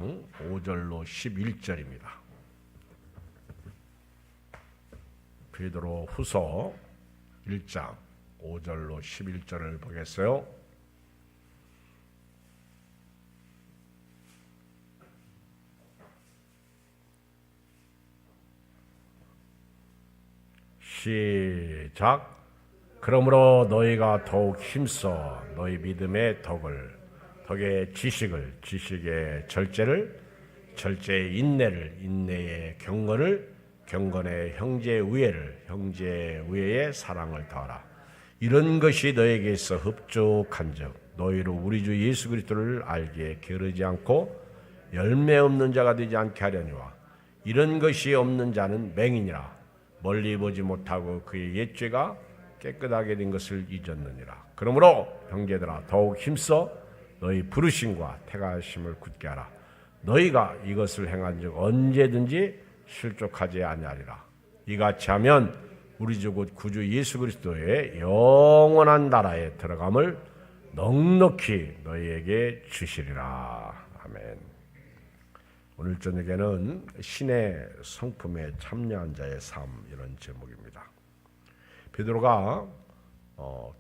5절로 11절입니다. 베드로 후서 1장 5절로 11절을 보겠어요. 시작. 그러므로 너희가 더욱 힘써 너희 믿음의 덕의 지식을, 지식의 절제를, 절제의 인내를, 인내의 경건의 형제의 우애를, 형제의 우애의 사랑을 더하라. 이런 것이 너에게 있어 흡족한즉 너희로 우리 주 예수 그리스도를 알기에 게으르지 않고 열매 없는 자가 되지 않게 하려니와 이런 것이 없는 자는 맹인이라 멀리 보지 못하고 그의 옛죄가 깨끗하게 된 것을 잊었느니라. 그러므로 형제들아 더욱 힘써 너희 부르심과 택하심을 굳게 하라. 너희가 이것을 행한즉 언제든지 실족하지 아니하리라. 이같이 하면 우리 주 곧 구주 예수 그리스도의 영원한 나라에 들어감을 넉넉히 너희에게 주시리라. 아멘. 오늘 저녁에는 신의 성품에 참여한 자의 삶, 이런 제목입니다. 베드로가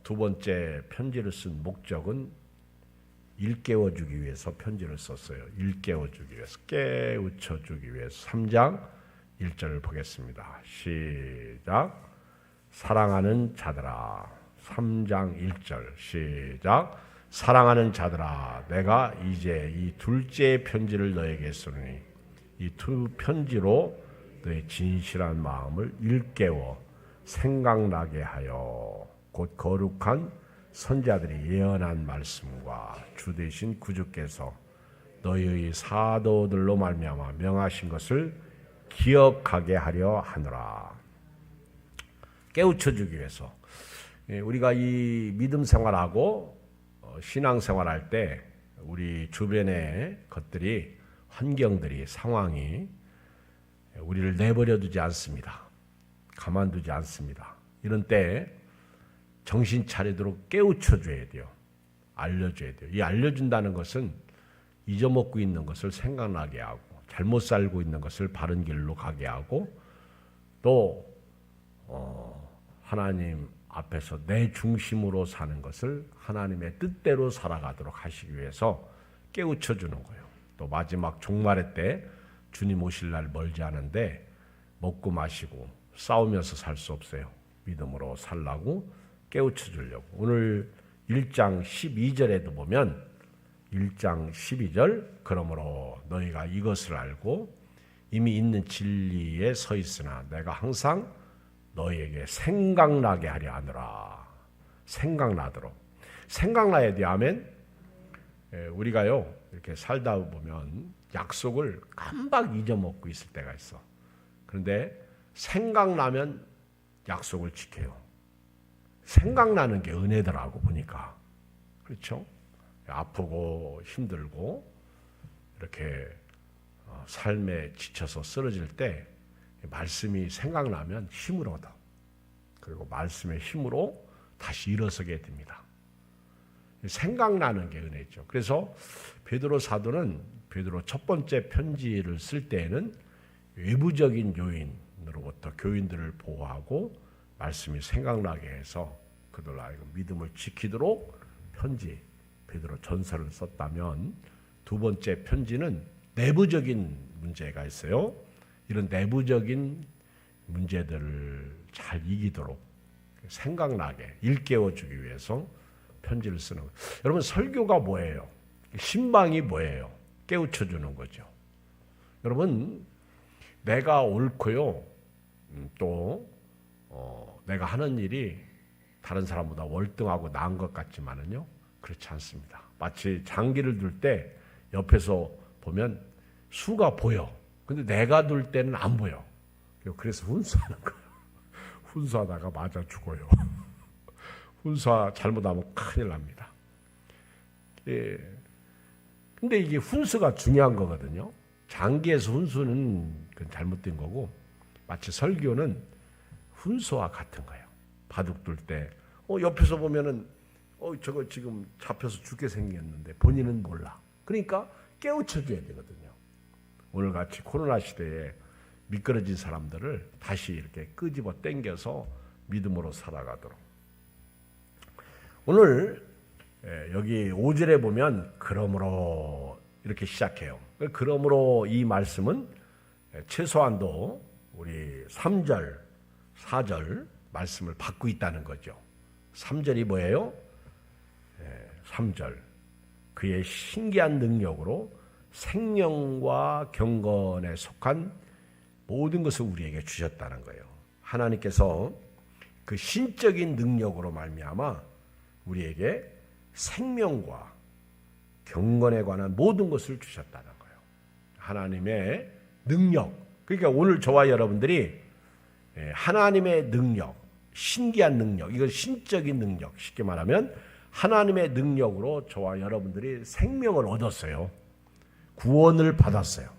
두 번째 편지를 쓴 목적은 일깨워주기 위해서 편지를 썼어요. 일깨워주기 위해서, 깨우쳐주기 위해서. 3장 1절을 보겠습니다. 시작. 사랑하는 자들아. 3장 1절 시작. 사랑하는 자들아, 내가 이제 이 둘째 편지를 너에게 쓰노니 이 두 편지로 너의 진실한 마음을 일깨워 생각나게 하여 곧 거룩한 선자들이 예언한 말씀과 주 되신 구주께서 너희의 사도들로 말미암아 명하신 것을 기억하게 하려 하노라. 깨우쳐주기 위해서 우리가 이 믿음 생활하고 신앙생활할 때 우리 주변의 것들이, 환경들이, 상황이 우리를 내버려 두지 않습니다. 가만두지 않습니다. 이런 때 정신 차리도록 깨우쳐줘야 돼요. 알려줘야 돼요. 이 알려준다는 것은 잊어먹고 있는 것을 생각나게 하고, 잘못 살고 있는 것을 바른 길로 가게 하고, 또 하나님 앞에서 내 중심으로 사는 것을 하나님의 뜻대로 살아가도록 하시기 위해서 깨우쳐주는 거예요. 또 마지막 종말의 때 주님 오실 날 멀지 않은데 먹고 마시고 싸우면서 살 수 없어요. 믿음으로 살라고 깨우쳐주려고. 오늘 1장 12절에도 보면 1장 12절 그러므로 너희가 이것을 알고 이미 있는 진리에 서 있으나 내가 항상 너희에게 생각나게 하려 하노라. 생각나도록. 생각나야 돼. 아멘. 우리가요 이렇게 살다 보면 약속을 깜빡 잊어먹고 있을 때가 있어. 그런데 생각나면 약속을 지켜요. 생각나는 게 은혜더라고 보니까. 그렇죠? 아프고 힘들고 이렇게 삶에 지쳐서 쓰러질 때 말씀이 생각나면 힘을 얻어. 그리고 말씀의 힘으로 다시 일어서게 됩니다. 생각나는 게 은혜죠. 그래서 베드로 사도는 베드로 첫 번째 편지를 쓸 때에는 외부적인 요인으로부터 교인들을 보호하고 말씀이 생각나게 해서 그들 알고 믿음을 지키도록 편지, 베드로 전서를 썼다면, 두 번째 편지는 내부적인 문제가 있어요. 이런 내부적인 문제들을 잘 이기도록 생각나게 일깨워주기 위해서 편지를 쓰는 거예요. 여러분, 설교가 뭐예요? 신방이 뭐예요? 깨우쳐주는 거죠. 여러분, 내가 옳고요. 또 내가 하는 일이 다른 사람보다 월등하고 나은 것 같지만은요, 그렇지 않습니다. 마치 장기를 둘 때 옆에서 보면 수가 보여. 근데 내가 둘 때는 안 보여. 그래서 훈수하는 거예요. 훈수하다가 맞아 죽어요. 훈수 잘못하면 큰일 납니다. 예. 근데 이게 훈수가 중요한 거거든요. 장기에서 훈수는 잘못된 거고, 마치 설교는 훈수와 같은 거예요. 바둑 둘 때 옆에서 보면은 저거 지금 잡혀서 죽게 생겼는데 본인은 몰라. 그러니까 깨우쳐줘야 되거든요. 오늘같이 코로나 시대에 미끄러진 사람들을 다시 이렇게 끄집어 당겨서 믿음으로 살아가도록. 오늘 여기 5절에 보면 그러므로 이렇게 시작해요. 그러므로 이 말씀은 최소한도 우리 3절, 4절 말씀을 받고 있다는 거죠. 3절이 뭐예요? 3절. 그의 신기한 능력으로 생명과 경건에 속한 모든 것을 우리에게 주셨다는 거예요. 하나님께서 그 신적인 능력으로 말미암아 우리에게 생명과 경건에 관한 모든 것을 주셨다는 거예요. 하나님의 능력. 그러니까 오늘 저와 여러분들이 하나님의 능력, 신기한 능력, 이건 신적인 능력, 쉽게 말하면 하나님의 능력으로 저와 여러분들이 생명을 얻었어요. 구원을 받았어요.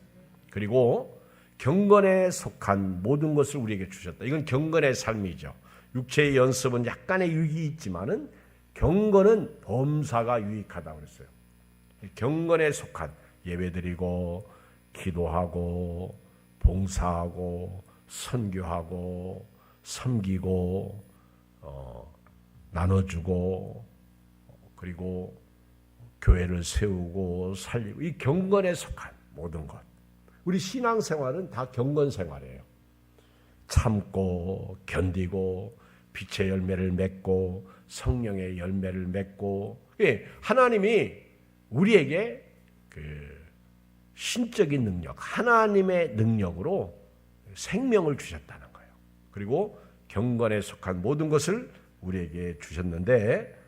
그리고 경건에 속한 모든 것을 우리에게 주셨다. 이건 경건의 삶이죠. 육체의 연습은 약간의 유익이 있지만은 경건은 범사가 유익하다고 그랬어요. 경건에 속한 예배드리고 기도하고 봉사하고 선교하고 섬기고 나눠주고 그리고 교회를 세우고 살리고 이 경건에 속한 모든 것. 우리 신앙생활은 다 경건생활이에요. 참고 견디고 빛의 열매를 맺고 성령의 열매를 맺고 하나님이 우리에게 그 신적인 능력, 하나님의 능력으로 생명을 주셨다는 거예요. 그리고 경건에 속한 모든 것을 우리에게 주셨는데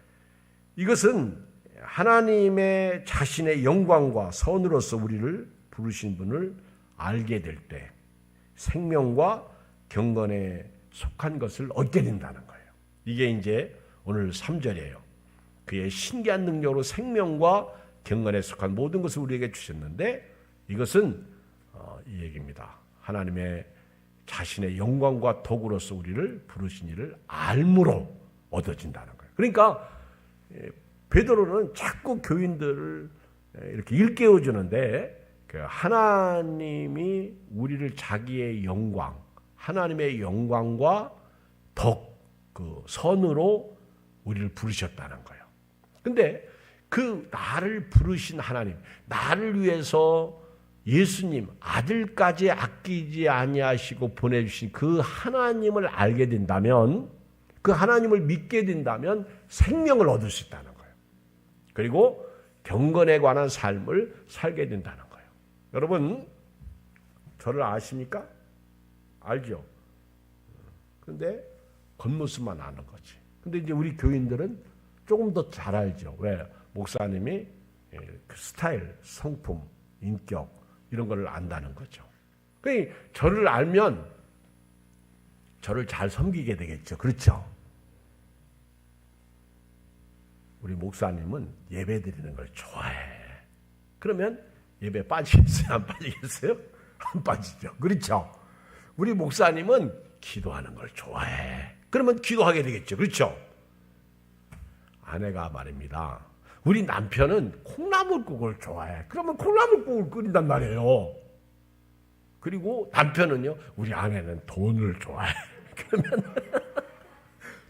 이것은 하나님의 자신의 영광과 선으로서 우리를 부르신 분을 알게 될 때 생명과 경건에 속한 것을 얻게 된다는 거예요. 이게 이제 오늘 3절이에요. 그의 신기한 능력으로 생명과 경건에 속한 모든 것을 우리에게 주셨는데 이것은 이 얘기입니다. 하나님의 자신의 영광과 도구로서 우리를 부르신 이를 알므로 얻어진다는 거예요. 그러니까 베드로는 자꾸 교인들을 이렇게 일깨워주는데 하나님이 우리를 자기의 영광, 하나님의 영광과 그 선으로 우리를 부르셨다는 거예요. 근데 그 나를 부르신 하나님, 나를 위해서 예수님 아들까지 아끼지 아니하시고 보내주신 그 하나님을 알게 된다면, 그 하나님을 믿게 된다면 생명을 얻을 수 있다는 거예요. 그리고 경건에 관한 삶을 살게 된다는 거예요. 여러분, 저를 아십니까? 알죠? 그런데 겉모습만 아는 거지. 근데 이제 우리 교인들은 조금 더 잘 알죠. 왜? 목사님이 그 스타일, 성품, 인격 이런 걸 안다는 거죠. 그러니까 저를 알면 저를 잘 섬기게 되겠죠. 그렇죠? 우리 목사님은 예배 드리는 걸 좋아해. 그러면 예배 빠지겠어요? 안 빠지겠어요? 안 빠지죠. 그렇죠? 우리 목사님은 기도하는 걸 좋아해. 그러면 기도하게 되겠죠. 그렇죠? 아내가 말입니다. 우리 남편은 콩나물국을 좋아해. 그러면 콩나물국을 끓인단 말이에요. 그리고 남편은요, 우리 아내는 돈을 좋아해. 그러면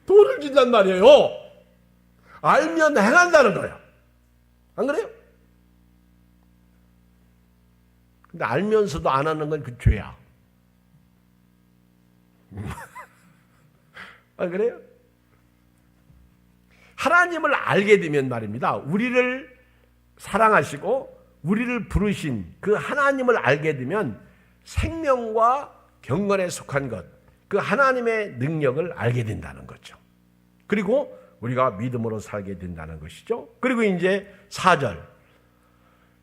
돈을 준단 말이에요. 알면 행한다는 거예요. 안 그래요? 근데 알면서도 안 하는 건 그 죄야. 안 그래요? 하나님을 알게 되면 말입니다. 우리를 사랑하시고 우리를 부르신 그 하나님을 알게 되면 생명과 경건에 속한 것, 그 하나님의 능력을 알게 된다는 거죠. 그리고 우리가 믿음으로 살게 된다는 것이죠. 그리고 이제 4절.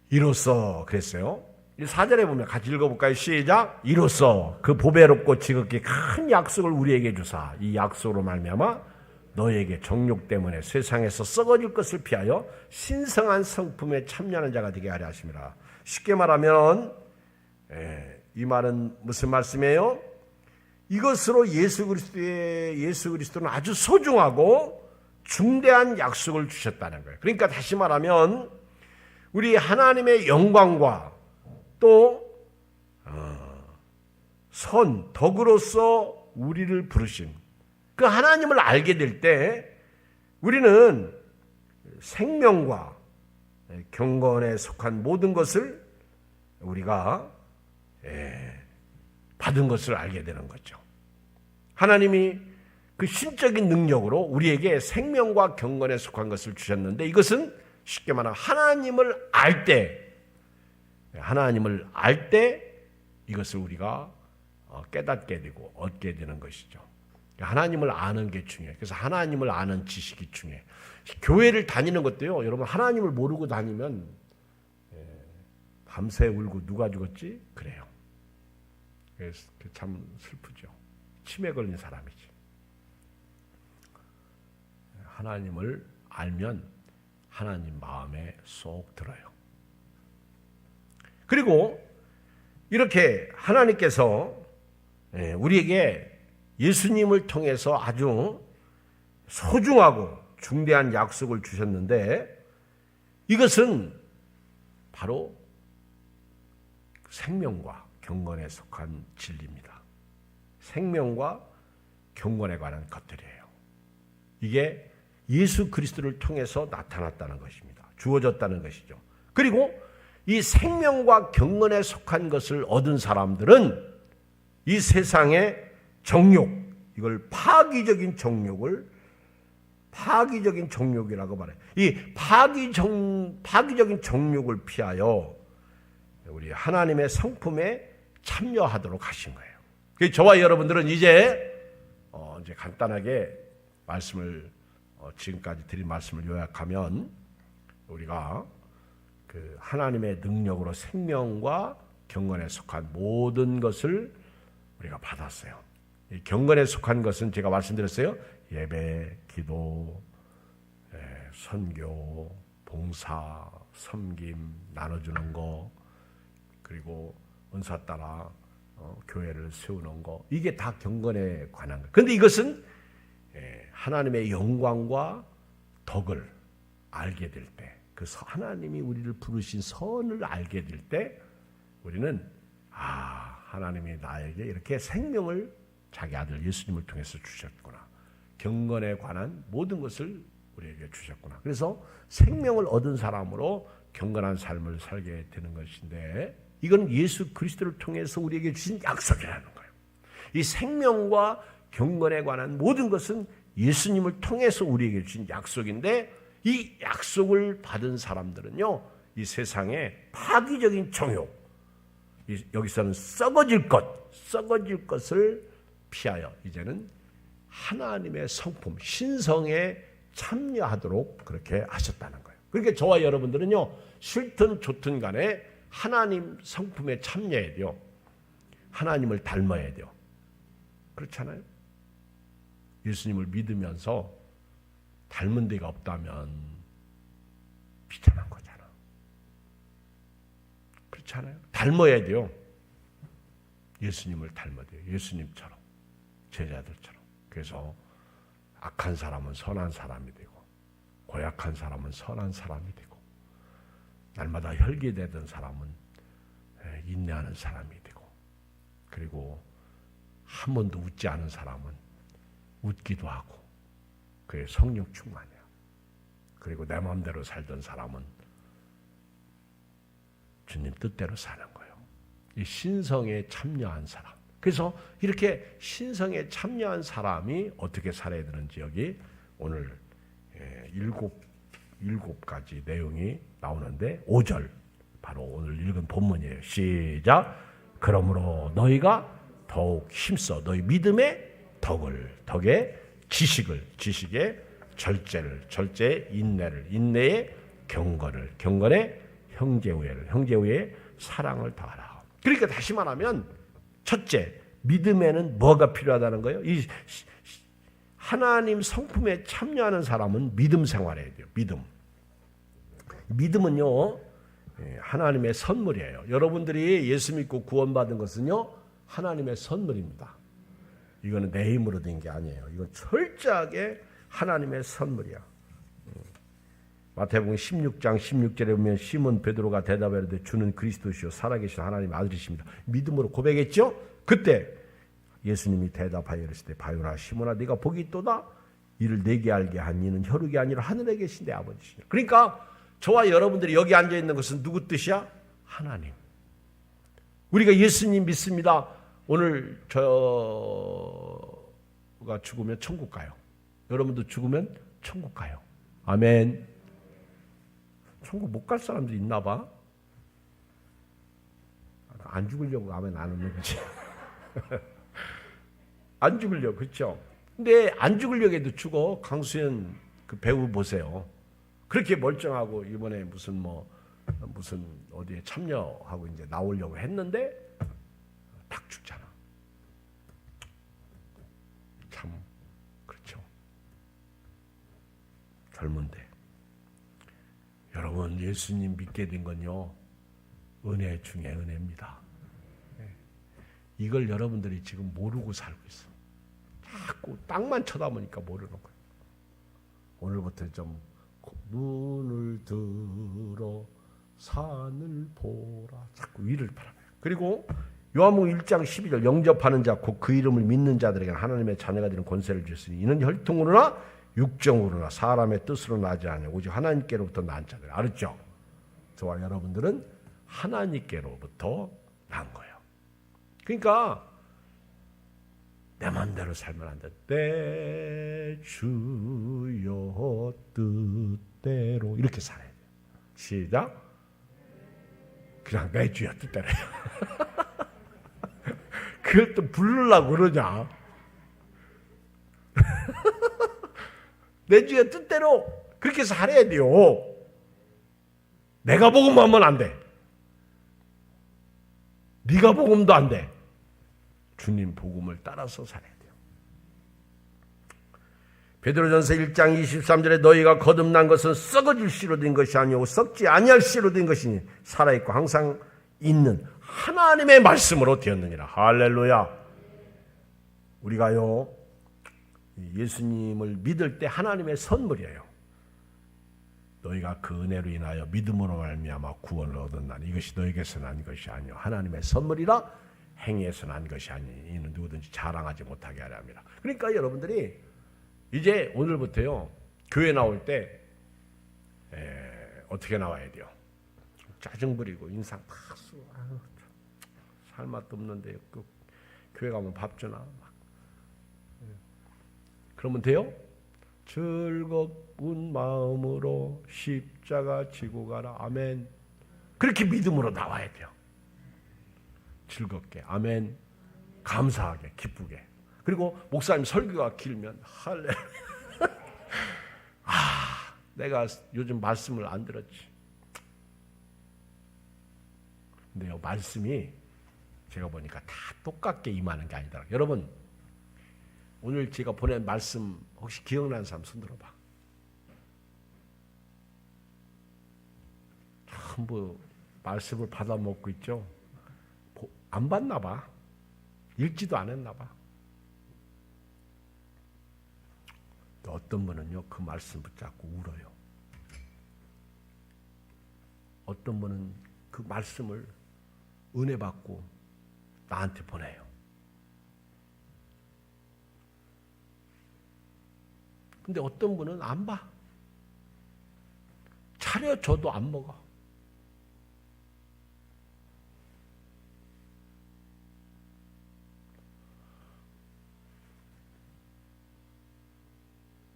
이로써 그랬어요. 4절에 보면 같이 읽어볼까요? 시작. 이로써 그 보배롭고 지극히 큰 약속을 우리에게 주사 이 약속으로 말미암아 너에게 정욕 때문에 세상에서 썩어질 것을 피하여 신성한 성품에 참여하는 자가 되게 하려 하심이라. 쉽게 말하면 이 말은 무슨 말씀이에요? 이것으로 예수 그리스도는 아주 소중하고 중대한 약속을 주셨다는 거예요. 그러니까 다시 말하면 우리 하나님의 영광과 또 선, 덕으로서 우리를 부르신 그 하나님을 알게 될 때 우리는 생명과 경건에 속한 모든 것을 우리가 받은 것을 알게 되는 거죠. 하나님이 그 신적인 능력으로 우리에게 생명과 경건에 속한 것을 주셨는데 이것은 쉽게 말하면 하나님을 알 때 이것을 우리가 깨닫게 되고 얻게 되는 것이죠. 하나님을 아는 게 중요해요. 그래서 하나님을 아는 지식이 중요해요. 교회를 다니는 것도요. 여러분 하나님을 모르고 다니면 밤새 울고 누가 죽었지? 그래요. 그래서 참 슬프죠. 치매 걸린 사람이지. 하나님을 알면 하나님 마음에 쏙 들어요. 그리고 이렇게 하나님께서 우리에게 예수님을 통해서 아주 소중하고 중대한 약속을 주셨는데 이것은 바로 생명과 경건에 속한 진리입니다. 생명과 경건에 관한 것들이에요. 이게 예수 그리스도를 통해서 나타났다는 것입니다. 주어졌다는 것이죠. 그리고 이 생명과 경건에 속한 것을 얻은 사람들은 이 세상의 정욕, 이걸 파기적인 정욕이라고 말해요. 이 파기적인 정욕을 피하여 우리 하나님의 성품에 참여하도록 하신 거예요. 그래서 저와 여러분들은 이제 간단하게 말씀을 지금까지 드린 말씀을 요약하면 우리가 그 하나님의 능력으로 생명과 경건에 속한 모든 것을 우리가 받았어요. 이 경건에 속한 것은 제가 말씀드렸어요. 예배, 기도, 선교, 봉사, 섬김, 나눠주는 거, 그리고 은사 따라 교회를 세우는 거, 이게 다 경건에 관한 거예요. 그런데 이것은 하나님의 영광과 덕을 알게 될 때, 그 하나님이 우리를 부르신 선을 알게 될 때 우리는 하나님이 나에게 이렇게 생명을 자기 아들 예수님을 통해서 주셨구나. 경건에 관한 모든 것을 우리에게 주셨구나. 그래서 생명을 얻은 사람으로 경건한 삶을 살게 되는 것인데 이건 예수 그리스도를 통해서 우리에게 주신 약속이라는 거예요. 이 생명과 경건에 관한 모든 것은 예수님을 통해서 우리에게 주신 약속인데 이 약속을 받은 사람들은요, 이 세상에 파기적인 정욕, 여기서는 썩어질 것을 피하여 이제는 하나님의 성품, 신성에 참여하도록 그렇게 하셨다는 거예요. 그러니까 저와 여러분들은요, 싫든 좋든 간에 하나님 성품에 참여해야 돼요. 하나님을 닮아야 돼요. 그렇잖아요? 예수님을 믿으면서 닮은 데가 없다면 비참한 거잖아. 그렇잖아요? 닮아야 돼요. 예수님을 닮아야 돼요. 예수님처럼, 제자들처럼. 그래서 악한 사람은 선한 사람이 되고 고약한 사람은 선한 사람이 되고 날마다 혈기되던 사람은 인내하는 사람이 되고 그리고 한 번도 웃지 않은 사람은 웃기도 하고 그의 성령 충만이야. 그리고 내 마음대로 살던 사람은 주님 뜻대로 사는 거예요. 이 신성에 참여한 사람. 그래서 이렇게 신성에 참여한 사람이 어떻게 살아야 되는지 여기 오늘 일곱 가지 내용이 나오는데 5절 바로 오늘 읽은 본문이에요. 시작. 그러므로 너희가 더욱 힘써 너희 믿음의 덕에 지식의 절제에 인내를, 인내에 경건에 형제우애에 사랑을 더하라. 그러니까 다시 말하면 첫째, 믿음에는 뭐가 필요하다는 거예요? 이 하나님 성품에 참여하는 사람은 믿음 생활해야 돼요. 믿음은요, 하나님의 선물이에요. 여러분들이 예수 믿고 구원받은 것은요, 하나님의 선물입니다. 이거는 내 힘으로 된 게 아니에요. 이건 철저하게 하나님의 선물이야. 마태복음 16장 16절에 보면 시몬 베드로가 대답하되 주는 그리스도시요 살아계신 하나님의 아들이십니다. 믿음으로 고백했죠? 그때 예수님이 대답하여 이르시되 바요나 시몬아 네가 복이 있도다. 이를 내게 알게 한 이는 혈육이 아니라 하늘에 계신 내 아버지시니라. 그러니까 저와 여러분들이 여기 앉아 있는 것은 누구 뜻이야? 하나님. 우리가 예수님 믿습니다. 오늘 저가 죽으면 천국 가요. 여러분도 죽으면 천국 가요. 아멘. 천국 못 갈 사람도 있나 봐. 안 죽으려고 아멘 안 하는 거지. 안 죽으려고, 그렇죠? 근데 안 죽으려고 해도 죽어. 강수연 그 배우 보세요. 그렇게 멀쩡하고 이번에 무슨 어디에 참여하고 이제 나오려고 했는데 딱 죽잖아. 참 그렇죠. 젊은데 여러분 예수님 믿게 된 건요 은혜 중에 은혜입니다. 이걸 여러분들이 지금 모르고 살고 있어. 자꾸 땅만 쳐다보니까 모르는 거예요. 오늘부터 좀 눈을 들어 산을 보라. 자꾸 위를 바라봐요. 그리고 요한복음 1장 12절 영접하는 자 곧 그 이름을 믿는 자들에게는 하나님의 자녀가 되는 권세를 주셨으니 이는 혈통으로나 육정으로나 사람의 뜻으로 나지 않으며 오직 하나님께로부터 난 자들. 알았죠? 저와 여러분들은 하나님께로부터 난 거예요. 그러니까 내 마음대로 살면 안 돼. 내 주여 뜻대로 이렇게 살아야 돼요. 시작. 그냥 내 주여 뜻대로 해요. 그걸 또 부르려고 그러냐. 내 주여 뜻대로 그렇게 살아야 돼요. 내가 복음하면 안 돼. 네가 복음도 안 돼. 주님 복음을 따라서 살아야 돼요. 베드로전서 1장 23절에 너희가 거듭난 것은 썩어질 씨로 된 것이 아니오 썩지 아니할 씨로 된 것이니 살아있고 항상 있는 하나님의 말씀으로 되었느니라. 할렐루야. 우리가요 예수님을 믿을 때 하나님의 선물이에요. 너희가 그 은혜로 인하여 믿음으로 말미암아 구원을 얻었나니 이것이 너희에게서 난 것이 아니오 하나님의 선물이라 행위에서 난 것이 아니니 이는 누구든지 자랑하지 못하게 하려 함이라. 그러니까 여러분들이 이제 오늘부터요 교회 나올 때 어떻게 나와야 돼요? 짜증 부리고 인상 다 쓰고 살 맛도 없는데 그 교회 가면 밥 주나 막. 그러면 돼요? 즐거운 마음으로 십자가 지고 가라. 아멘. 그렇게 믿음으로 나와야 돼요. 즐겁게. 아멘. 감사하게. 기쁘게. 그리고 목사님 설교가 길면 할렐루야. 내가 요즘 말씀을 안 들었지. 근데요 말씀이 제가 보니까 다 똑같게 임하는 게 아니더라고요. 여러분 오늘 제가 보낸 말씀 혹시 기억나는 사람 손 들어봐. 전부 말씀을 받아 먹고 있죠. 안 받나 봐. 읽지도 안 했나 봐. 어떤 분은요 그 말씀 붙잡고 울어요. 어떤 분은 그 말씀을 은혜 받고 나한테 보내요. 근데 어떤 분은 안 봐. 차려줘도 안 먹어.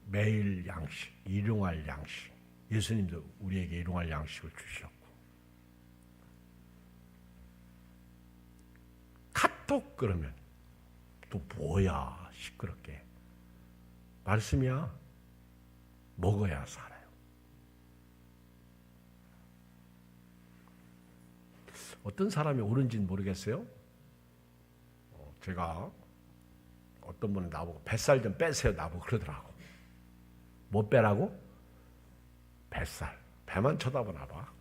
매일 양식, 일용할 양식. 예수님도 우리에게 일용할 양식을 주셨고. 카톡 그러면 또 뭐야 시끄럽게. 말씀이야. 먹어야 살아요. 어떤 사람이 옳은지는 모르겠어요. 제가 어떤 분은 나보고 뱃살 좀 빼세요 나보고 그러더라고. 뭐 빼라고? 뱃살. 배만 쳐다보나 봐.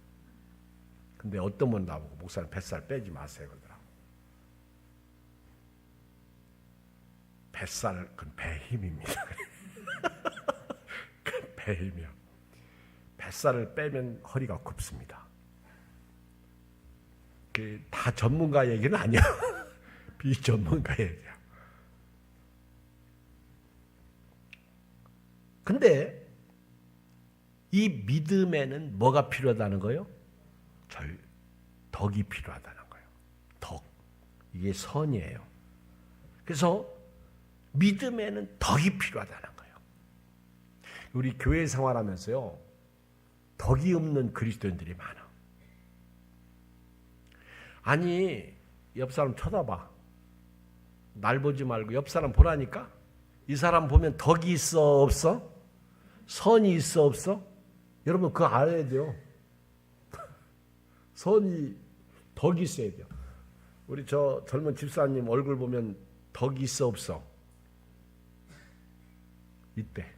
근데 어떤 분은 나보고 목사님 뱃살 빼지 마세요 그러더라고. 뱃살 그건 배 힘입니다. 배 힘이야. 뱃살을 빼면 허리가 굽습니다. 다 전문가 얘기는 아니야. 비전문가 얘기야. 근데 이 믿음에는 뭐가 필요하다는 거예요? 덕이 필요하다는 거예요. 덕. 이게 선이에요. 그래서 믿음에는 덕이 필요하다는 거예요. 우리 교회 생활하면서요, 덕이 없는 그리스도인들이 많아. 아니, 옆 사람 쳐다봐. 날 보지 말고 옆 사람 보라니까? 이 사람 보면 덕이 있어, 없어? 선이 있어, 없어? 여러분, 그거 알아야 돼요. 덕이 있어야 돼요. 우리 저 젊은 집사님 얼굴 보면 덕이 있어, 없어? 있대.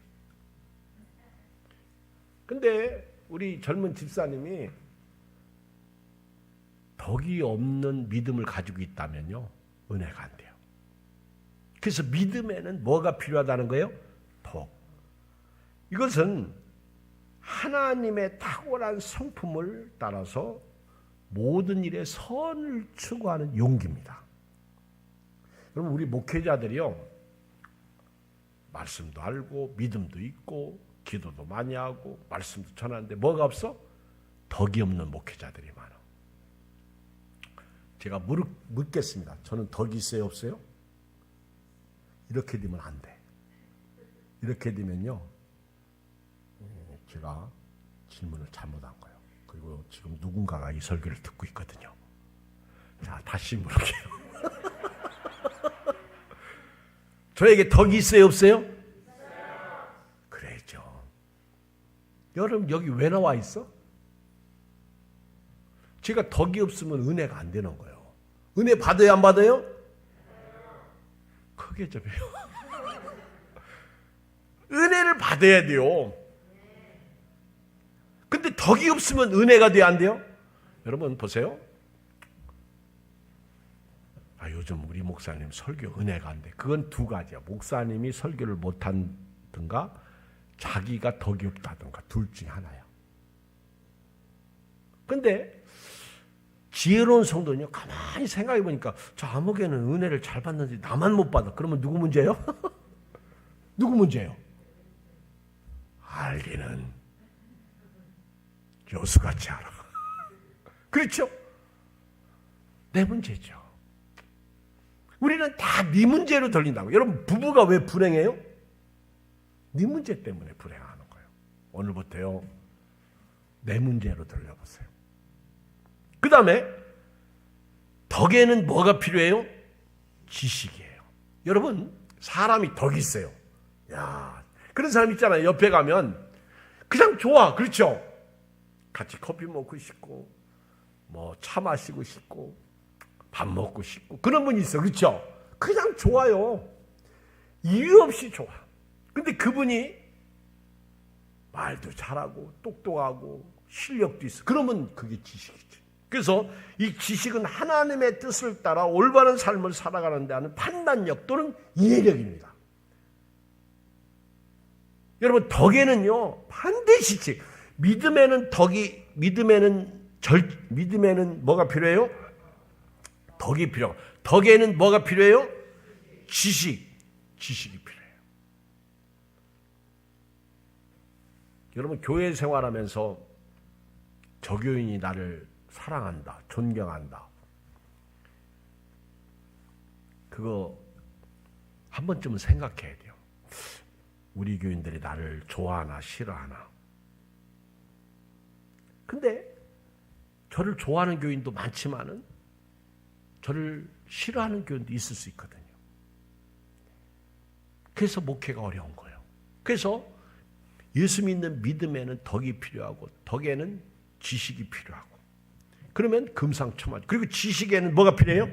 근데 우리 젊은 집사님이 덕이 없는 믿음을 가지고 있다면요, 은혜가 안 돼요. 그래서 믿음에는 뭐가 필요하다는 거예요? 덕. 이것은 하나님의 탁월한 성품을 따라서 모든 일에 선을 추구하는 용기입니다. 그럼 우리 목회자들이요, 말씀도 알고 믿음도 있고 기도도 많이 하고 말씀도 전하는데 뭐가 없어? 덕이 없는 목회자들이 많아. 제가 묻겠습니다. 저는 덕이 있어요, 없어요? 이렇게 되면 안 돼. 이렇게 되면요, 제가 질문을 잘못한 거예요. 그리고 지금 누군가가 이 설교를 듣고 있거든요. 자, 다시 물을게요. 저에게 덕이 있어요, 없어요? 그래죠. 여러분, 여기 왜 나와 있어? 제가 덕이 없으면 은혜가 안 되는 거예요. 은혜 받아요, 안 받아요? 크게 좀 해요. 은혜를 받아야 돼요. 근데 덕이 없으면 은혜가 돼야 안 돼요? 여러분 보세요. 요즘 우리 목사님 설교 은혜가 안 돼. 그건 두 가지야. 목사님이 설교를 못한든가 자기가 덕이 없다든가 둘 중에 하나야. 근데 지혜로운 성도는요, 가만히 생각해 보니까 저 아무개는 은혜를 잘 받는데 나만 못 받아. 그러면 누구 문제예요? 누구 문제예요? 알기는 요수같이 알아. 그렇죠? 내 문제죠. 우리는 다 네 문제로 돌린다고. 여러분, 부부가 왜 불행해요? 네 문제 때문에 불행하는 거예요. 오늘부터요, 내 문제로 돌려보세요. 그 다음에 덕에는 뭐가 필요해요? 지식이에요. 여러분, 사람이 덕이 있어요. 야, 그런 사람 있잖아요. 옆에 가면 그냥 좋아. 그렇죠? 같이 커피 먹고 싶고 뭐 차 마시고 싶고 밥 먹고 싶고 그런 분이 있어. 그렇죠? 그냥 좋아요. 이유 없이 좋아. 근데 그분이 말도 잘하고 똑똑하고 실력도 있어. 그러면 그게 지식이지. 그래서 이 지식은 하나님의 뜻을 따라 올바른 삶을 살아가는 데 하는 판단력 또는 이해력입니다. 여러분, 덕에는요, 반드시 믿음에는 믿음에는 뭐가 필요해요? 덕이 필요하고, 덕에는 뭐가 필요해요? 지식이 필요해요. 여러분, 교회 생활하면서 저교인이 나를 사랑한다, 존경한다. 그거 한 번쯤은 생각해야 돼요. 우리 교인들이 나를 좋아하나 싫어하나. 근데 저를 좋아하는 교인도 많지만은 저를 싫어하는 교인도 있을 수 있거든요. 그래서 목회가 어려운 거예요. 그래서 예수 믿는 믿음에는 덕이 필요하고 덕에는 지식이 필요하고, 그러면 금상첨화죠. 그리고 지식에는 뭐가 필요해요?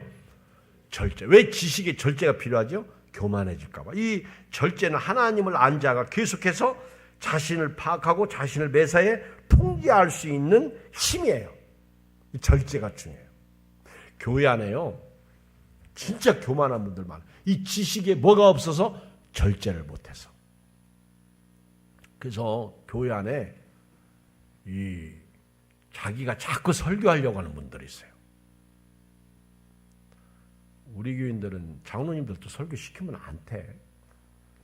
절제. 왜 지식에 절제가 필요하죠? 교만해질까 봐. 이 절제는 하나님을 안 자가 계속해서 자신을 파악하고 자신을 매사에 통제할 수 있는 힘이에요. 이 절제가 중요해요. 교회 안에요, 진짜 교만한 분들 많아요. 이 지식에 뭐가 없어서? 절제를 못해서. 그래서 교회 안에 이 자기가 자꾸 설교하려고 하는 분들이 있어요. 우리 교인들은 장로님들도 설교 시키면 안 돼.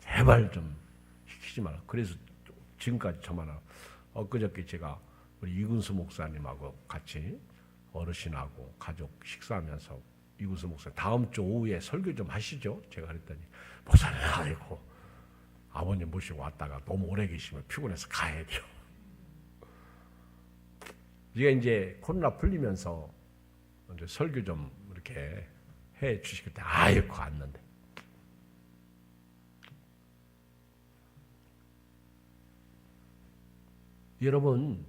제발 좀 시키지 마라. 그래서 지금까지 저만 엊그저께 제가 우리 이군수 목사님하고 같이 어르신하고 가족 식사하면서 이군수 목사님 다음 주 오후에 설교 좀 하시죠. 제가 그랬더니 목사님 아이고 아버님 모시고 왔다가 너무 오래 계시면 피곤해서 가야 돼요. 이게 이제 코로나 풀리면서 이제 설교 좀 이렇게 해 주시겠다. 아이고 왔는데. 여러분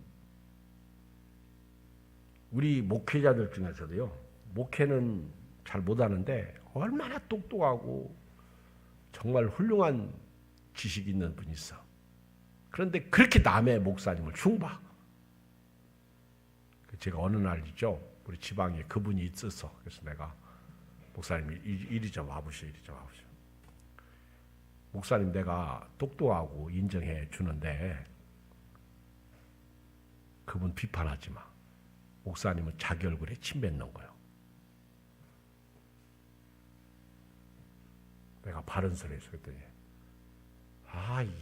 우리 목회자들 중에서도요. 목회는 잘 못하는데 얼마나 똑똑하고 정말 훌륭한 지식이 있는 분이 있어. 그런데 그렇게 남의 목사님을 흉봐. 제가 어느 날이죠. 우리 지방에 그분이 있어서 그래서 내가 목사님 이리 좀 와보시오. 이리 좀 와보시오. 목사님 내가 똑똑하고 인정해 주는데 그분 비판하지 마. 목사님은 자기 얼굴에 침 뱉는 거예요. 내가 바른 소리 했어. 그랬더니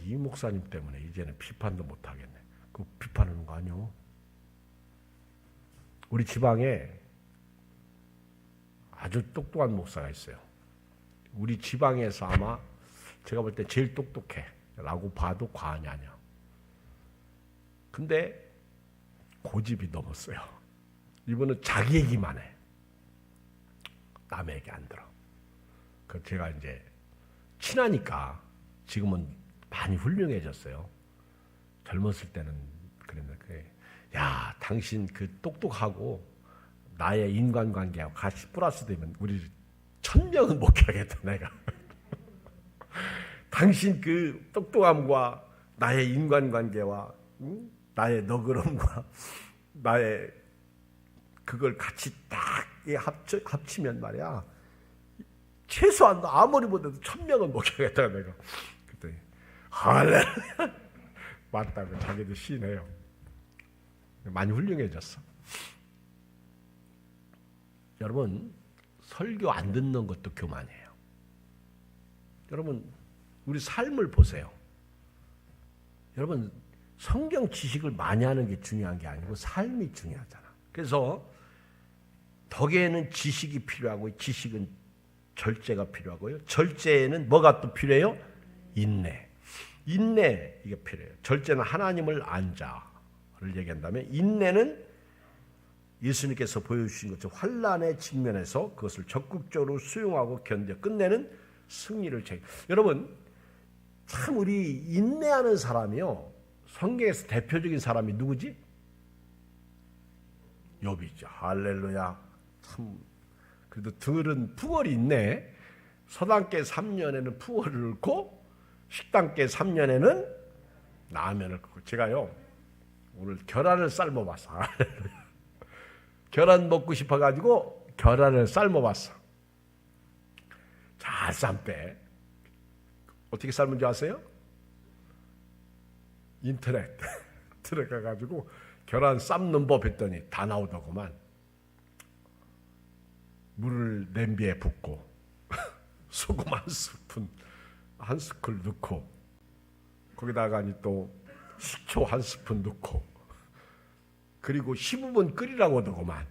이 목사님 때문에 이제는 비판도 못하겠네. 그 비판하는 거 아니오? 우리 지방에 아주 똑똑한 목사가 있어요. 우리 지방에서 아마 제가 볼 때 제일 똑똑해 라고 봐도 과언이 아니야. 근데 고집이 너무 세요. 이분은 자기 얘기만 해. 남의 얘기 안 들어. 그 제가 이제 친하니까 지금은 많이 훌륭해졌어요. 젊었을 때는 그랬는데, 야, 당신 그 똑똑하고 나의 인간관계하고 같이 플러스 되면 우리 1000명은 목회하겠다 내가. 당신 그 똑똑함과 나의 인간관계와 나의 너그럼과 나의 그걸 같이 딱 합치면 말이야. 최소한 아무리 못해도 1000명은 목회하겠다 내가. 그랬더니 할렐루야 맞다고 자기도 시인해요. 많이 훌륭해졌어. 여러분 설교 안 듣는 것도 교만이에요. 여러분 우리 삶을 보세요. 여러분 성경 지식을 많이 하는 게 중요한 게 아니고 삶이 중요하잖아. 그래서 덕에는 지식이 필요하고 지식은 절제가 필요하고요. 절제에는 뭐가 또 필요해요? 인내. 인내 이게 필요해요. 절제는 하나님을 안 자를 얘기한다면 인내는 예수님께서 보여주신 것처럼 환난에 직면해서 그것을 적극적으로 수용하고 견뎌 끝내는 승리를 여러분 참 우리 인내하는 사람이요. 성경에서 대표적인 사람이 누구지? 욥이죠. 할렐루야. 참 그래도 들은 풍월이 있네. 서당계 3년에는 풍월을 읊고 식당계 3년에는 라면을 끓고 제가요 오늘 계란을 삶아봤어. 계란 먹고 싶어가지고 계란을 삶아봤어. 잘 삶대. 어떻게 삶은지 아세요? 인터넷 들어가가지고 계란 삶는 법 했더니 다 나오더구만. 물을 냄비에 붓고 소금 한 스푼 넣고 거기다가 또 식초 한 스푼 넣고 그리고 15분 끓이라고 하더구만.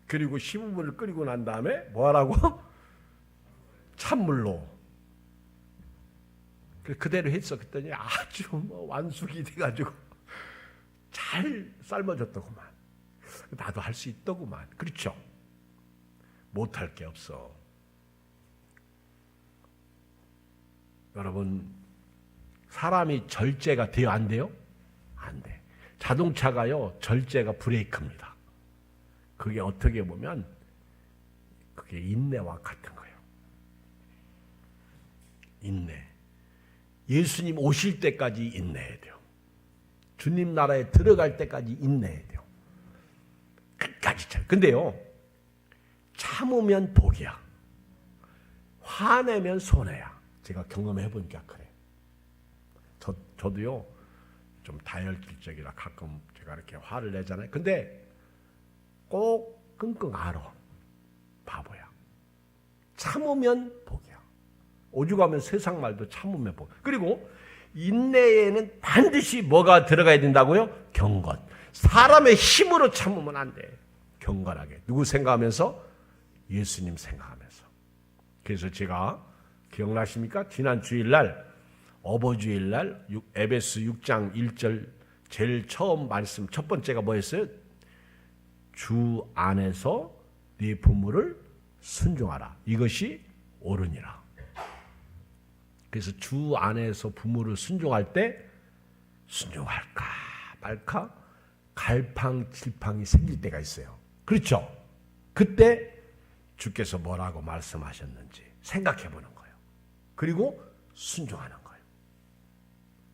그리고 15분을 끓이고 난 다음에 뭐하라고? 찬물로 그대로 했어. 그랬더니 아주 완숙이 돼가지고 잘 삶아졌더구만. 나도 할 수 있더구만. 그렇죠? 못할 게 없어. 여러분 사람이 절제가 돼요? 안 돼요? 안 돼. 자동차가요 절제가 브레이크입니다. 그게 어떻게 보면 그게 인내와 같은 거예요. 인내. 예수님 오실 때까지 인내해야 돼요. 주님 나라에 들어갈 때까지 인내해야 돼요. 끝까지 참. 근데요 참으면 복이야. 화내면 손해야. 제가 경험해 보니까 그래. 저도요 좀 다혈질적이라 가끔 제가 이렇게 화를 내잖아요. 근데 꼭 끙끙 앓아. 바보야. 참으면 복이야. 오죽하면 세상 말도 참으면 복. 그리고 인내에는 반드시 뭐가 들어가야 된다고요? 경건. 사람의 힘으로 참으면 안 돼. 경건하게. 누구 생각하면서? 예수님 생각하면서. 그래서 제가 기억나십니까? 지난 주일날 어버주일날 에베소 6장 1절 제일 처음 말씀 첫 번째가 뭐였어요? 주 안에서 네 부모를 순종하라. 이것이 옳으니라. 그래서 주 안에서 부모를 순종할 때 순종할까 말까 갈팡질팡이 생길 때가 있어요. 그렇죠? 그때 주께서 뭐라고 말씀하셨는지 생각해 보는 거예요. 그리고 순종하는 거예요.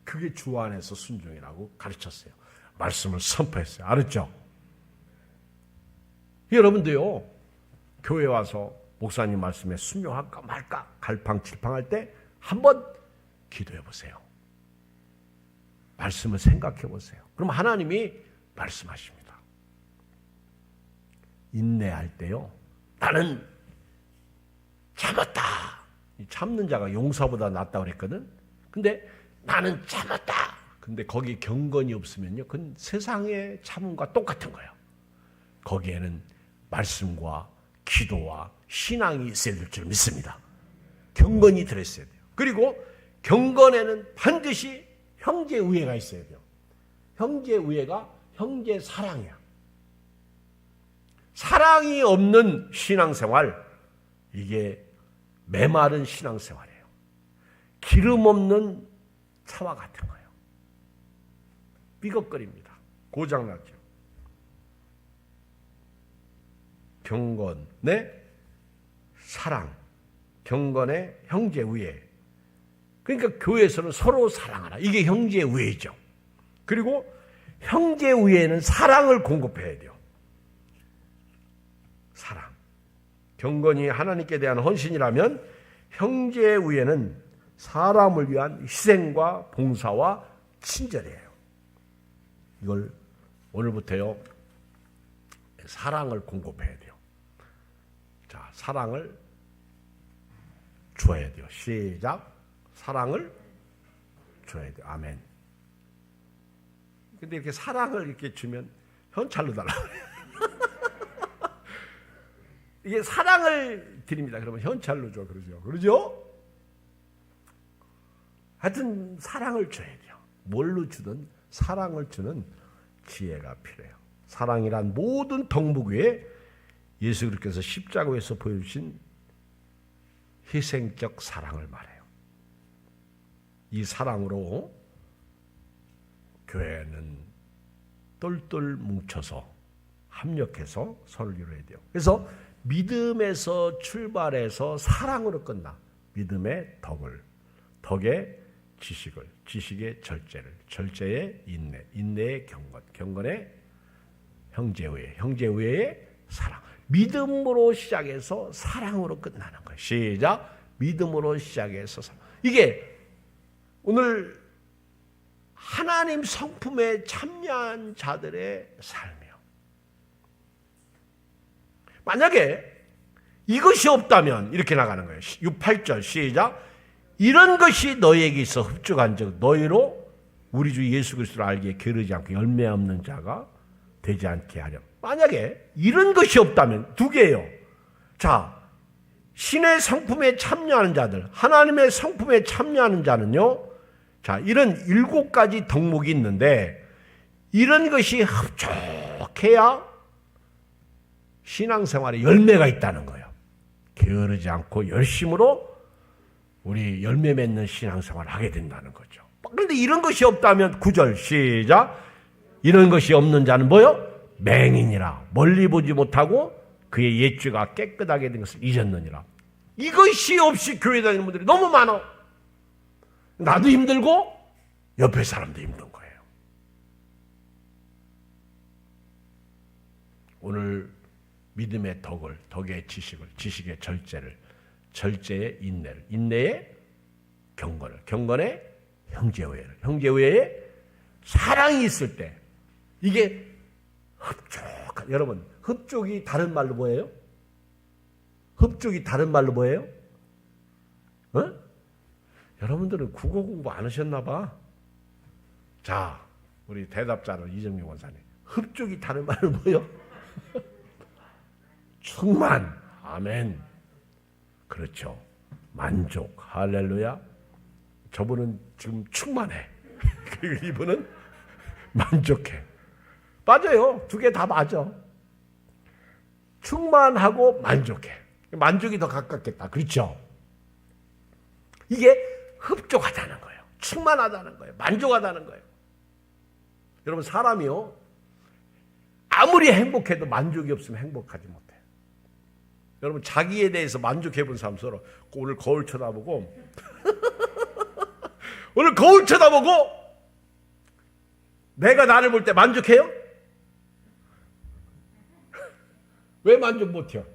그게 주 안에서 순종이라고 가르쳤어요. 말씀을 선포했어요. 알았죠? 여러분도요, 교회 와서 목사님 말씀에 순종할까 말까 갈팡질팡할 때 한번 기도해 보세요. 말씀을 생각해 보세요. 그럼 하나님이 말씀하십니다. 인내할 때요, 나는 참았다. 참는 자가 용사보다 낫다고 그랬거든. 근데 나는 참았다. 근데 거기 경건이 없으면요, 그건 세상의 참음과 똑같은 거예요. 거기에는 말씀과 기도와 신앙이 있어야 될 줄 믿습니다. 경건이 들어있어야 돼요. 그리고 경건에는 반드시 형제 우애가 있어야 돼요. 형제 우애가 형제 사랑이야. 사랑이 없는 신앙생활, 이게 메마른 신앙생활이에요. 기름 없는 차와 같은 거예요. 삐걱거립니다. 고장났죠. 경건의 사랑, 경건의 형제 우애. 그러니까 교회에서는 서로 사랑하라. 이게 형제 우애죠. 그리고 형제 우애는 사랑을 공급해야 돼요. 사랑. 경건이 하나님께 대한 헌신이라면 형제 우애는 사람을 위한 희생과 봉사와 친절이에요. 이걸 오늘부터요, 사랑을 공급해야 돼요. 자, 사랑을 줘야 돼요. 시작. 사랑을 줘야 돼요. 아멘. 근데 이렇게 사랑을 이렇게 주면 현찰로 달라고 그래요. 이게 사랑을 드립니다. 그러면 현찰로 줘. 그러죠? 하여튼 사랑을 줘야 돼요. 뭘로 주든 사랑을 주는 지혜가 필요해요. 사랑이란 모든 덕목 위에 예수 그리스도께서 십자가에서 보여주신 희생적 사랑을 말해요. 이 사랑으로 교회는 똘똘 뭉쳐서 합력해서 선을 이루어야 돼요. 그래서 믿음에서 출발해서 사랑으로 끝나. 믿음의 덕을, 덕의 지식을, 지식의 절제를, 절제의 인내, 인내의 경건, 경건의 형제우애, 형제우애의 사랑. 믿음으로 시작해서 사랑으로 끝나는 거예요. 시작. 믿음으로 시작해서 사랑. 이게 오늘 하나님 성품에 참여한 자들의 삶이에요. 만약에 이것이 없다면 이렇게 나가는 거예요. 8절 시작. 이런 것이 너희에게 있어 흡족한 즉 너희로 우리 주 예수 그리스도를 알기에 게으르지 않고 열매 없는 자가 되지 않게 하렴. 만약에 이런 것이 없다면 두 개예요. 자, 신의 성품에 참여하는 자들, 하나님의 성품에 참여하는 자는요, 자, 이런 7가지 덕목이 있는데 이런 것이 흡족해야 신앙생활에 열매가 있다는 거예요. 게으르지 않고 열심으로 우리 열매 맺는 신앙생활을 하게 된다는 거죠. 그런데 이런 것이 없다면 9절 시작. 이런 것이 없는 자는 뭐요? 맹인이라. 멀리 보지 못하고 그의 옛죄가 깨끗하게 된 것을 잊었느니라. 이것이 없이 교회 다니는 분들이 너무 많아. 나도 힘들고 옆에 사람도 힘든 거예요. 오늘 믿음의 덕을, 덕의 지식을, 지식의 절제를, 절제의 인내를, 인내의 경건을, 경건의 형제우애를, 형제우애의 사랑이 있을 때 이게 흡족한, 여러분 흡족이 다른 말로 뭐예요? 흡족이 다른 말로 뭐예요? 어? 여러분들은 국어 공부 안 하셨나 봐. 자, 우리 대답자는 이정용 원사님. 흡족이 다른 말은 뭐요? 충만. 아멘. 그렇죠. 만족. 할렐루야. 저분은 지금 충만해. 그리고 이분은 만족해. 맞아요. 두 개 다 맞아. 충만하고 만족해. 만족이 더 가깝겠다. 그렇죠? 이게 흡족하다는 거예요. 충만하다는 거예요. 만족하다는 거예요. 여러분, 사람이요, 아무리 행복해도 만족이 없으면 행복하지 못해요. 여러분, 자기에 대해서 만족해 본 사람 서로 오늘 거울 쳐다보고 오늘 거울 쳐다보고 내가 나를 볼 때 만족해요? 왜 만족 못해요?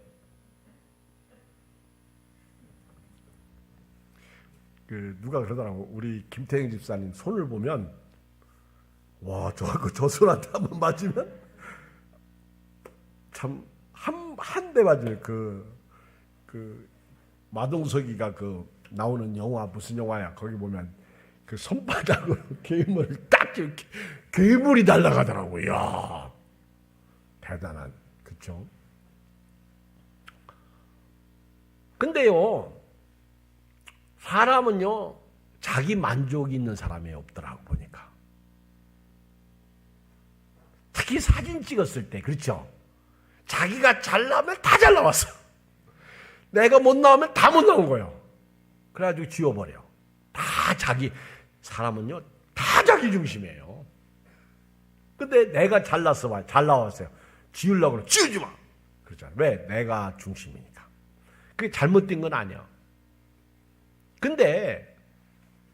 누가 그러더라고. 우리 김태형 집사님 손을 보면, 와, 저 손한테 한번 맞으면 참 한 대 맞을 마동석이가 나오는 영화, 무슨 영화야? 거기 보면 그 손바닥으로 괴물을 딱 이렇게 괴물이 날아가더라고. 이야, 대단한, 그쵸? 근데요, 사람은요, 자기 만족이 있는 사람이 없더라고 보니까. 특히 사진 찍었을 때, 그렇죠? 자기가 잘 나오면 다 잘 나왔어. 내가 못 나오면 다 못 나온 거예요. 그래가지고 지워버려. 사람은요, 다 자기 중심이에요. 근데 내가 잘 나왔어요. 지우려고 그러면 지우지 마. 그렇잖아요. 왜? 내가 중심이니까. 그게 잘못된 건 아니야. 근데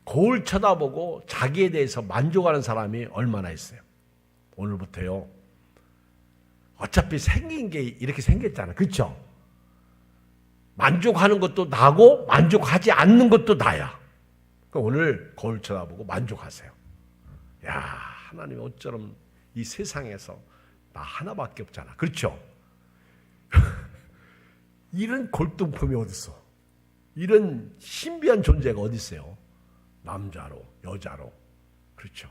거울 쳐다보고 자기에 대해서 만족하는 사람이 얼마나 있어요? 오늘부터요. 어차피 생긴 게 이렇게 생겼잖아. 그렇죠? 만족하는 것도 나고 만족하지 않는 것도 나야. 그러니까 오늘 거울 쳐다보고 만족하세요. 야, 하나님이 어쩌면 이 세상에서 나 하나밖에 없잖아. 그렇죠? 이런 골동품이 어딨어? 이런 신비한 존재가 어디 있어요? 남자로, 여자로. 그렇죠?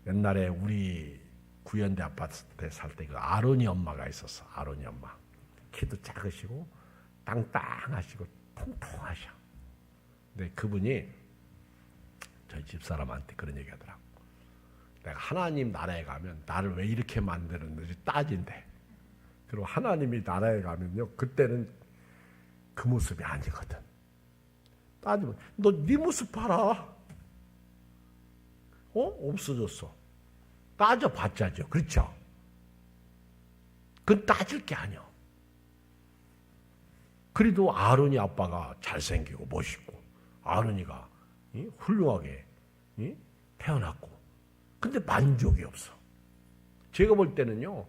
옛날에 우리 구현대 아파트에 살 때 그 아론이 엄마가 있었어. 아론이 엄마. 키도 작으시고 땅땅하시고 통통하셔. 근데 그분이 저희 집사람한테 그런 얘기 하더라고. 내가 하나님 나라에 가면 나를 왜 이렇게 만드는지 따진대. 그리고 하나님이 나라에 가면요, 그때는 그 모습이 아니거든. 따지면 너 네 모습 봐라. 없어졌어. 따져봤자죠. 그렇죠? 그건 따질 게 아니야. 그래도 아론이 아빠가 잘생기고 멋있고 아론이가 훌륭하게 태어났고, 근데 만족이 없어. 제가 볼 때는요,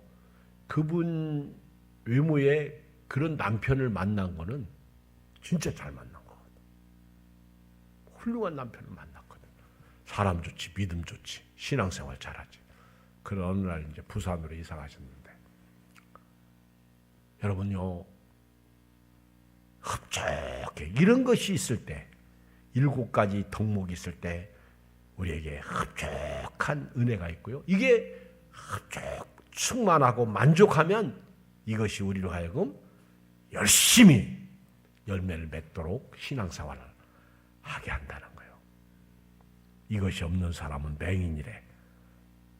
그분 외모에 그런 남편을 만난 거는 진짜 잘 만난 거거든. 훌륭한 남편을 만났거든. 사람 좋지, 믿음 좋지, 신앙생활 잘하지. 그런 어느 날 이제 부산으로 이사 가셨는데, 여러분요, 흡족해. 이런 것이 있을 때, 7가지 덕목이 있을 때 우리에게 흡족한 은혜가 있고요. 이게 충만하고 만족하면 이것이 우리로 하여금 열심히 열매를 맺도록 신앙생활을 하게 한다는 거예요. 이것이 없는 사람은 맹인이래.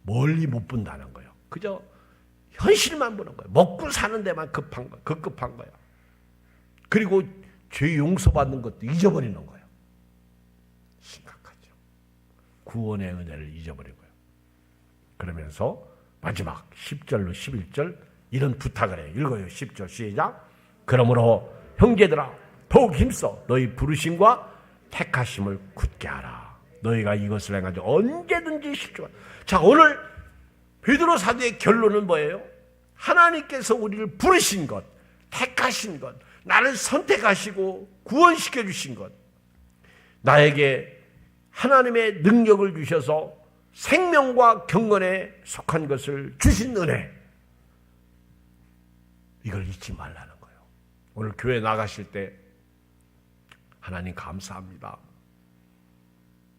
멀리 못 본다는 거예요. 그저 현실만 보는 거예요. 먹고 사는 데만 급급한 거예요. 그리고 죄 용서받는 것도 잊어버리는 거예요. 심각하죠. 구원의 은혜를 잊어버리고요. 그러면서 마지막 10절로 11절 이런 부탁을 해요. 읽어요. 10절 시작. 그러므로 형제들아 더욱 힘써 너희 부르심과 택하심을 굳게 하라. 너희가 이것을 행하지 언제든지 실족하라. 자, 오늘 베드로 사도의 결론은 뭐예요? 하나님께서 우리를 부르신 것, 택하신 것, 나를 선택하시고 구원시켜 주신 것, 나에게 하나님의 능력을 주셔서 생명과 경건에 속한 것을 주신 은혜, 이걸 잊지 말라는 거예요. 오늘 교회 나가실 때 하나님 감사합니다.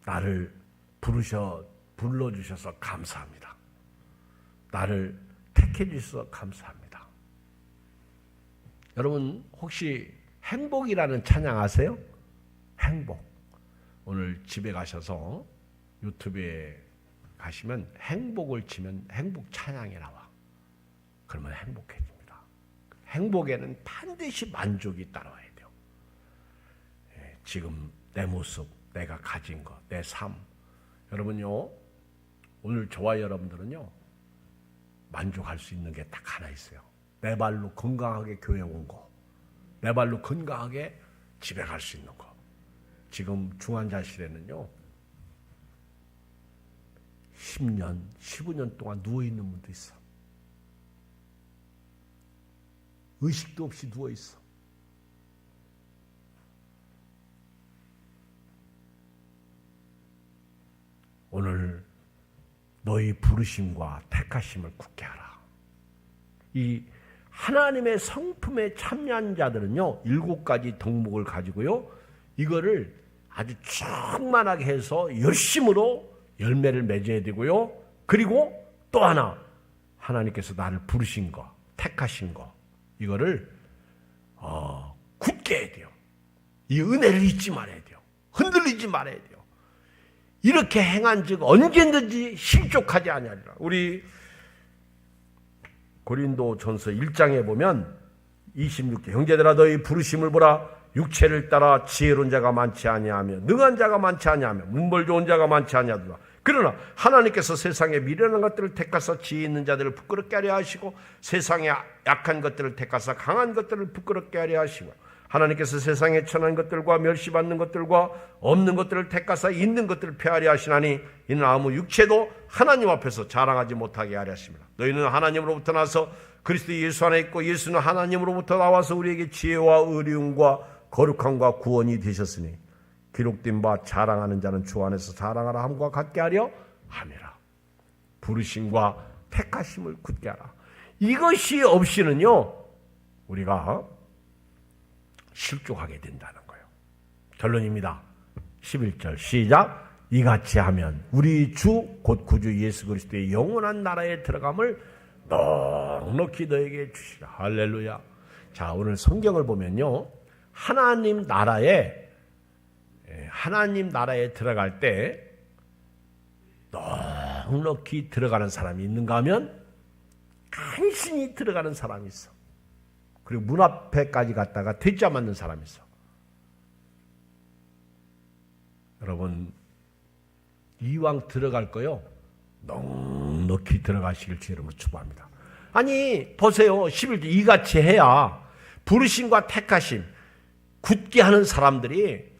나를 불러주셔서 감사합니다. 나를 택해 주셔서 감사합니다. 여러분 혹시 행복이라는 찬양 아세요? 행복. 오늘 집에 가셔서 유튜브에 가시면 행복을 치면 행복 찬양이 나와. 그러면 행복해집니다. 행복에는 반드시 만족이 따라와야 돼요. 지금 내 모습, 내가 가진 것, 내 삶. 여러분요, 오늘 저와 여러분들은요, 만족할 수 있는 게 딱 하나 있어요. 내 발로 건강하게 교회 온 거, 내 발로 건강하게 집에 갈 수 있는 거. 지금 중환자실에는요, 10년, 15년 동안 누워있는 분도 있어. 의식도 없이 누워있어. 오늘 너희 부르심과 택하심을 굳게 하라. 이 하나님의 성품에 참여한 자들은요, 7가지 덕목을 가지고요, 이거를 아주 충만하게 해서 열심으로 열매를 맺어야 되고요. 그리고 또 하나, 하나님께서 나를 부르신 거, 택하신 거, 이거를 굳게 해야 돼요. 이 은혜를 잊지 말아야 돼요. 흔들리지 말아야 돼요. 이렇게 행한 즉 언제든지 실족하지 아니하리라. 우리 고린도전서 1장에 보면 26절, 형제들아 너희 부르심을 보라. 육체를 따라 지혜로운 자가 많지 아니하며 능한 자가 많지 아니하며 문벌 좋은 자가 많지 아니하더라. 그러나 하나님께서 세상에 미련한 것들을 택하사 지혜 있는 자들을 부끄럽게 하려 하시고 세상에 약한 것들을 택하사 강한 것들을 부끄럽게 하려 하시고 하나님께서 세상에 천한 것들과 멸시받는 것들과 없는 것들을 택하사 있는 것들을 폐하려 하시나니 이는 아무 육체도 하나님 앞에서 자랑하지 못하게 하려 하십니다. 너희는 하나님으로부터 나서 그리스도 예수 안에 있고 예수는 하나님으로부터 나와서 우리에게 지혜와 의리움과 거룩함과 구원이 되셨으니 기록된 바 자랑하는 자는 주 안에서 자랑하라 함과 같게 하려 함이라. 부르심과 택하심을 굳게 하라. 이것이 없이는요, 우리가 실족하게 된다는 거예요. 결론입니다. 11절 시작. 이같이 하면 우리 주 곧 구주 예수 그리스도의 영원한 나라에 들어감을 넉넉히 너에게 주시라. 할렐루야. 자, 오늘 성경을 보면요, 하나님 나라에 들어갈 때 넉넉히 들어가는 사람이 있는가 하면 간신히 들어가는 사람이 있어. 그리고 문 앞에까지 갔다가 퇴짜 맞는 사람이 있어. 여러분, 이왕 들어갈 거요, 넉넉히 들어가시길 주님으로 축복합니다. 아니 보세요. 11절 이같이 해야 부르심과 택하심 굳게 하는 사람들이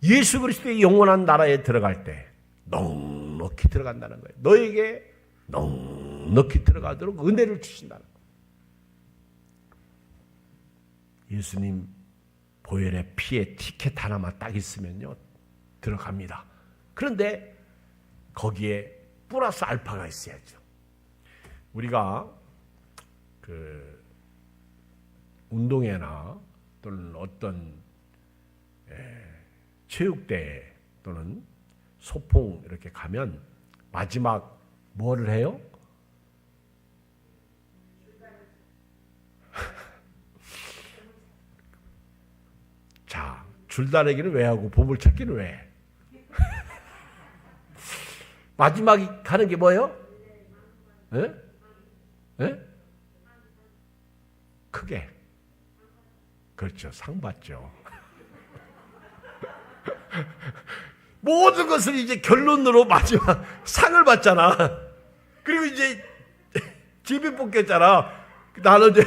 예수 그리스도의 영원한 나라에 들어갈 때 넉넉히 들어간다는 거예요. 너에게 넉넉히 들어가도록 은혜를 주신다는 거예요. 예수님 보혈의 피에 티켓 하나만 딱 있으면요, 들어갑니다. 그런데 거기에 플러스 알파가 있어야죠. 우리가 그 운동회나 또는 어떤 체육대회 또는 소풍 이렇게 가면 마지막 뭐를 해요? 자, 줄다리기는 왜 하고 보물찾기는 왜? 마지막에 가는 게 뭐예요? 예? 예? 크게. 그렇죠. 상 받죠. 모든 것을 이제 결론으로 마지막 상을 받잖아. 그리고 이제 집이 뽑겠잖아. 나는 이제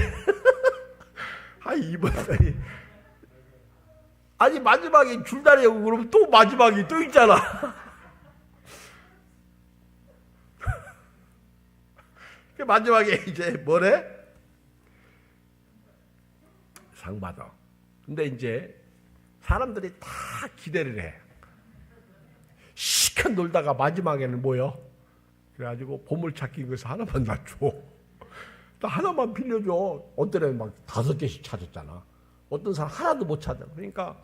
이번 달이 아니 마지막에 줄다리 하고 그러면 또 마지막이 또 있잖아. 마지막에 이제 뭐래? 상 받아. 근데 이제 사람들이 다 기대를 해. 시컷 놀다가 마지막에는 뭐요? 그래가지고 보물찾기 그래서 하나만 나 줘. 나 하나만 빌려줘. 어떤 애는 막 5개씩 찾았잖아. 어떤 사람 하나도 못 찾아. 그러니까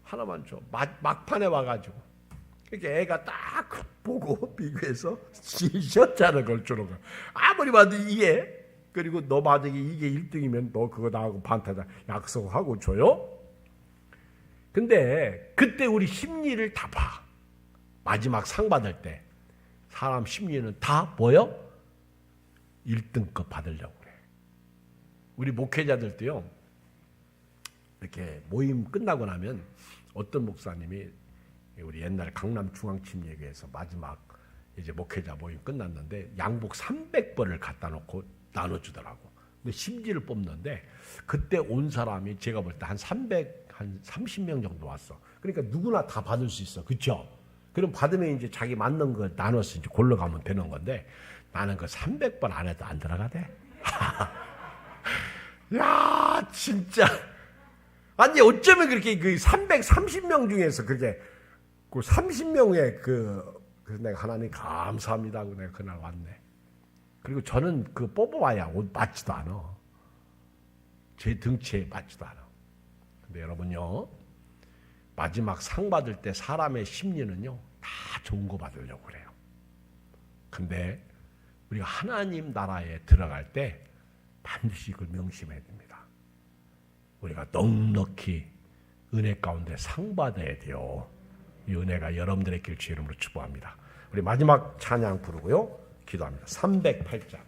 하나만 줘. 막판에 와가지고 이렇게 애가 딱 보고 비교해서 시셨잖아 걸 주는 거. 아무리 봐도 이게 그리고 너 만약에 이게 1등이면 너 그거 나하고 반타자 약속하고 줘요. 근데 그때 우리 심리를 다 봐. 마지막 상 받을 때 사람 심리는 다 뭐요? 1등급 받으려고 그래. 우리 목회자들도요. 이렇게 모임 끝나고 나면 어떤 목사님이 우리 옛날 강남중앙침례교회에서 마지막 이제 목회자 모임 끝났는데 양복 300벌을 갖다 놓고 나눠주더라고. 근데 심지를 뽑는데 그때 온 사람이 제가 볼 때 한 30명 정도 왔어. 그러니까 누구나 다 받을 수 있어. 그렇죠? 그럼 받으면 이제 자기 맞는 거 나눠서 이제 골라가면 되는 건데 나는 그 300번 안에도 안 들어가대. 야, 진짜. 아니, 어쩌면 그렇게 그 330명 중에서 그게 그 30명의 그래서 내가 하나님 감사합니다 하고 내가 그날 왔네. 그리고 저는 그 뽑아와야 옷 맞지도 않아. 제 등치에 맞지도 않아. 근데 여러분요, 마지막 상 받을 때 사람의 심리는요, 다 좋은 거 받으려고 그래요. 근데 우리가 하나님 나라에 들어갈 때 반드시 이걸 명심해야 됩니다. 우리가 넉넉히 은혜 가운데 상 받아야 돼요. 이 은혜가 여러분들의 길 주 이름으로 축복합니다. 우리 마지막 찬양 부르고요. 기도합니다. 308장.